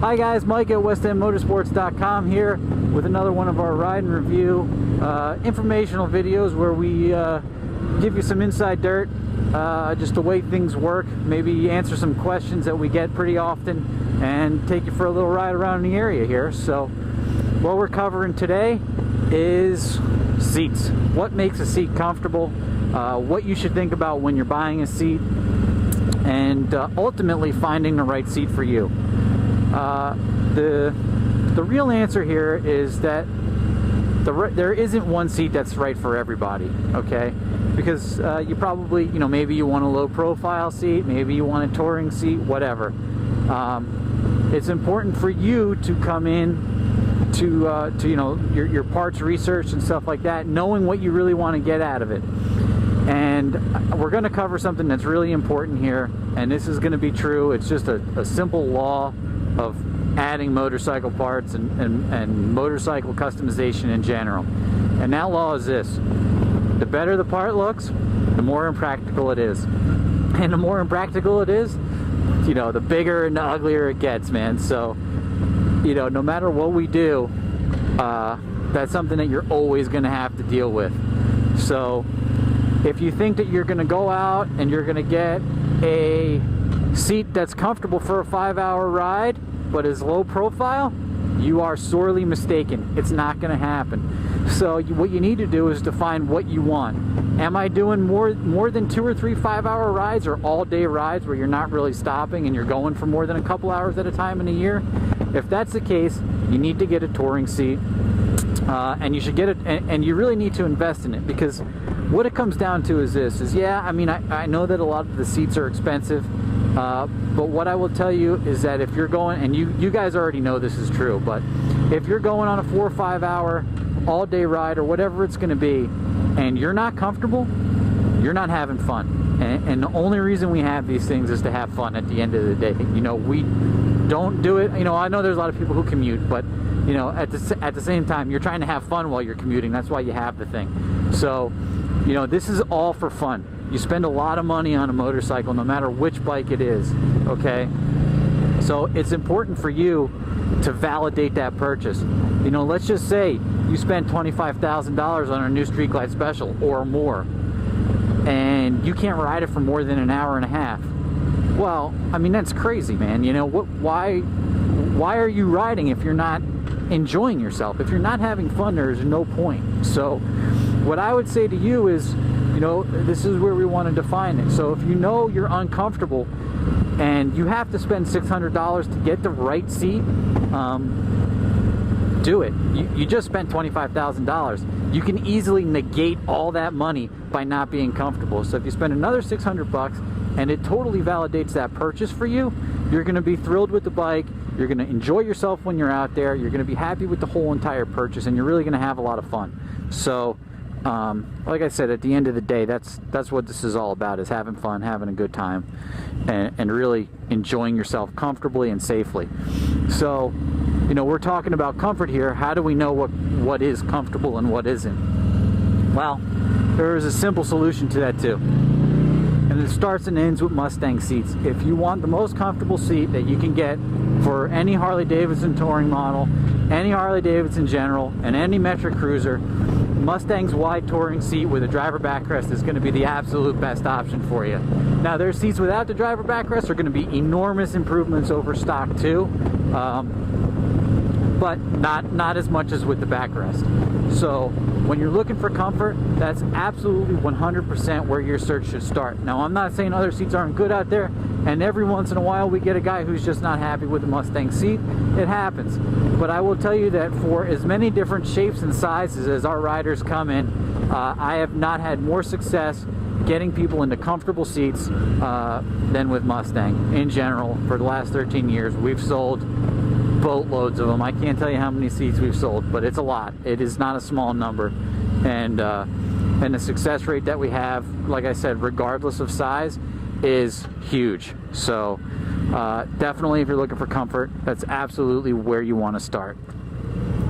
Hi guys, Mike at westendmotorsports.com here with another one of our ride and review informational videos where we give you some inside dirt, just the way things work, maybe answer some questions that we get pretty often, and take you for a little ride around the area here. So what we're covering today is seats. What makes a seat comfortable, what you should think about when you're buying a seat, and ultimately finding the right seat for you. The real answer here is that there isn't one seat that's right for everybody, okay? Because you probably, maybe you want a low profile seat, maybe you want a touring seat, whatever. It's important for you to come in to your parts research and stuff like that, knowing what you really want to get out of it. And we're going to cover something that's really important here, and this is going to be true. It's just a simple law of adding motorcycle parts and motorcycle customization in general. And that law is this: the better the part looks, the more impractical it is. And the more impractical it is, the bigger and the uglier it gets, man. So, no matter what we do, that's something that you're always going to have to deal with. So if you think that you're going to go out and you're going to get a seat that's comfortable for a 5-hour ride but is low profile, you are sorely mistaken. It's not going to happen. So what you need to do is define what you want. Am I doing more than 2 or 3 5-hour rides, or all-day rides where you're not really stopping and you're going for more than a couple hours at a time in a year? If that's the case, you need to get a touring seat, and you should get it, and you really need to invest in it, because what it comes down to is this: I know that a lot of the seats are expensive, but what I will tell you is that if you're going, and you guys already know this is true, but if you're going on a 4 or 5 hour all-day ride or whatever it's going to be, and you're not comfortable, you're not having fun. And the only reason we have these things is to have fun at the end of the day. We don't do it. I know there's a lot of people who commute, but at the same time, you're trying to have fun while you're commuting. That's why you have the thing. So this is all for fun. You spend a lot of money on a motorcycle, no matter which bike it is, okay? So it's important for you to validate that purchase. Let's just say you spend $25,000 on a new Street Glide Special or more, and you can't ride it for more than an hour and a half. Well, that's crazy, man. Why are you riding if you're not enjoying yourself? If you're not having fun, there's no point. So what I would say to you is, this is where we want to define it. So if you're uncomfortable and you have to spend $600 to get the right seat, do it. You just spent $25,000. You can easily negate all that money by not being comfortable. So if you spend another $600 and it totally validates that purchase for you, you're going to be thrilled with the bike. You're going to enjoy yourself when you're out there. You're going to be happy with the whole entire purchase, and you're really going to have a lot of fun. So like I said, at the end of the day, that's what this is all about: is having fun, having a good time, and really enjoying yourself comfortably and safely. So we're talking about comfort here. How do we know what is comfortable and what isn't? Well, there is a simple solution to that too, and it starts and ends with Mustang seats. If you want the most comfortable seat that you can get for any Harley-Davidson touring model, any Harley-Davidson General, and any Metric Cruiser, Mustang's wide touring seat with a driver backrest is going to be the absolute best option for you. Now, their seats without the driver backrest are going to be enormous improvements over stock too, but not as much as with the backrest. So when you're looking for comfort, that's absolutely 100% where your search should start. Now, I'm not saying other seats aren't good out there, and every once in a while we get a guy who's just not happy with the Mustang seat. It happens. But I will tell you that for as many different shapes and sizes as our riders come in, I have not had more success getting people into comfortable seats than with Mustang. In general, for the last 13 years, we've sold boatloads of them. I can't tell you how many seats we've sold, but it's a lot. It is not a small number. And the success rate that we have, like I said, regardless of size, is huge. So definitely, if you're looking for comfort, that's absolutely where you want to start,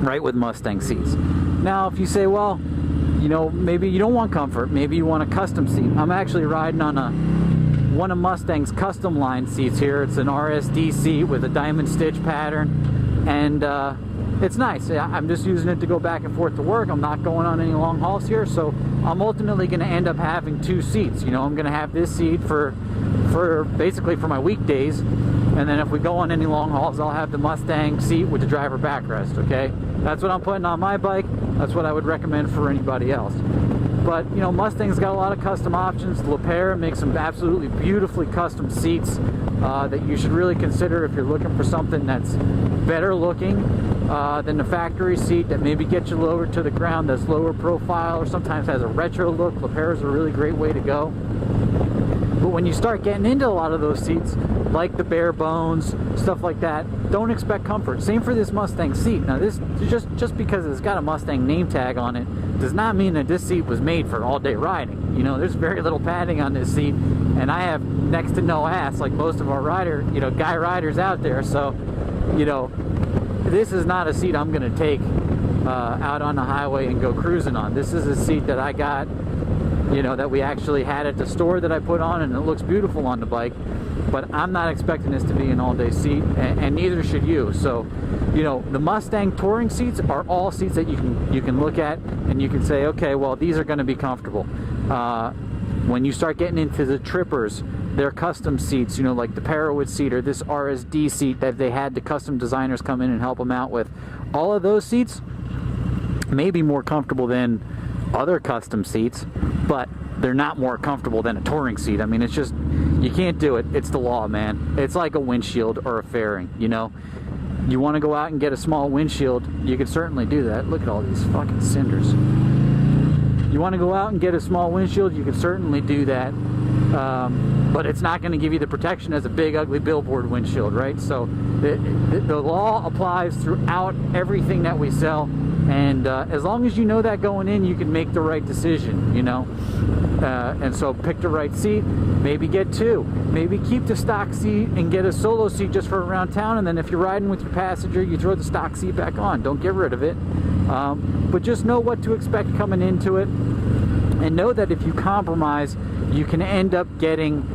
right with Mustang seats. Now, if you say, well, maybe you don't want comfort, maybe you want a custom seat. I'm actually riding on a one of Mustang's custom line seats here. It's an RSD seat with a diamond stitch pattern, and it's nice. I'm just using it to go back and forth to work. I'm not going on any long hauls here, so I'm ultimately going to end up having 2 seats. You know, I'm going to have this seat for basically for my weekdays, and then if we go on any long hauls, I'll have the Mustang seat with the driver backrest. Okay, that's what I'm putting on my bike. That's what I would recommend for anybody else. But you know, Mustang's got a lot of custom options. Lapeyre makes some absolutely beautifully custom seats that you should really consider if you're looking for something that's better looking than the factory seat, that maybe gets you lower to the ground, that's lower profile, or sometimes has a retro look. Lapeyre is a really great way to go. But when you start getting into a lot of those seats, like the bare bones, stuff like that, don't expect comfort. Same for this Mustang seat. Now this, just because it's got a Mustang name tag on it, does not mean that this seat was made for all-day riding. You know, there's very little padding on this seat, and I have next to no ass like most of our guy riders out there. So, you know, this is not a seat I'm going to take out on the highway and go cruising on. This is a seat that I got, you know, that we actually had at the store that I put on, and it looks beautiful on the bike. But I'm not expecting this to be an all-day seat, and neither should you. So, you know, the Mustang touring seats are all seats that you can look at and you can say, okay, well, these are going to be comfortable. When you start getting into the trippers, their custom seats, you know, like the Parawood seat or this RSD seat that they had the custom designers come in and help them out with, all of those seats may be more comfortable than other custom seats, but they're not more comfortable than a touring seat. I mean, it's just, you can't do it. It's the law, man. It's like a windshield or a fairing, you know. You want to go out and get a small windshield, you can certainly do that. Look at all these fucking cinders. You want to go out and get a small windshield, you can certainly do that. But it's not going to give you the protection as a big ugly billboard windshield, right? So the law applies throughout everything that we sell, and as long as you know that going in, you can make the right decision, you know. And so pick the right seat, maybe get 2, maybe keep the stock seat and get a solo seat just for around town, and then if you're riding with your passenger, you throw the stock seat back on. Don't get rid of it, but just know what to expect coming into it, and know that if you compromise, you can end up getting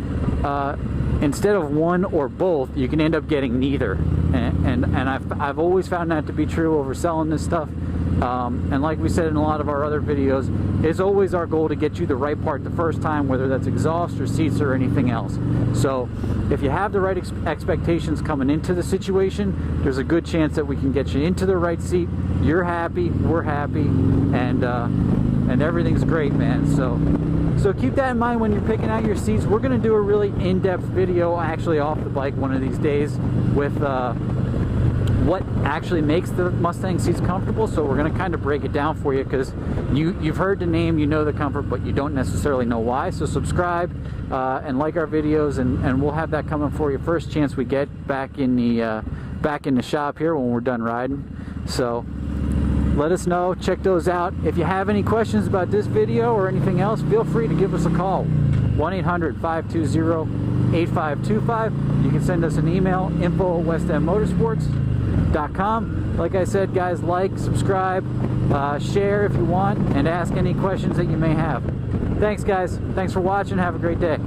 instead of one or both, you can end up getting neither, and I've always found that to be true over selling this stuff. And like we said in a lot of our other videos, it's always our goal to get you the right part the first time, whether that's exhaust or seats or anything else. So if you have the right expectations coming into the situation, there's a good chance that we can get you into the right seat. You're happy, we're happy, and everything's great, man. So keep that in mind when you're picking out your seats. We're going to do a really in-depth video actually off the bike one of these days with what actually makes the Mustang seats comfortable. So we're going to kind of break it down for you, because you've heard the name, you know the comfort, but you don't necessarily know why. So subscribe and like our videos, and we'll have that coming for you first chance we get back in the shop here when we're done riding. So let us know, check those out. If you have any questions about this video or anything else, feel free to give us a call. 1-800-520-8525. You can send us an email, info@westendmotorsports.com. Like I said, guys, like, subscribe, share if you want, and ask any questions that you may have. Thanks, guys. Thanks for watching. Have a great day.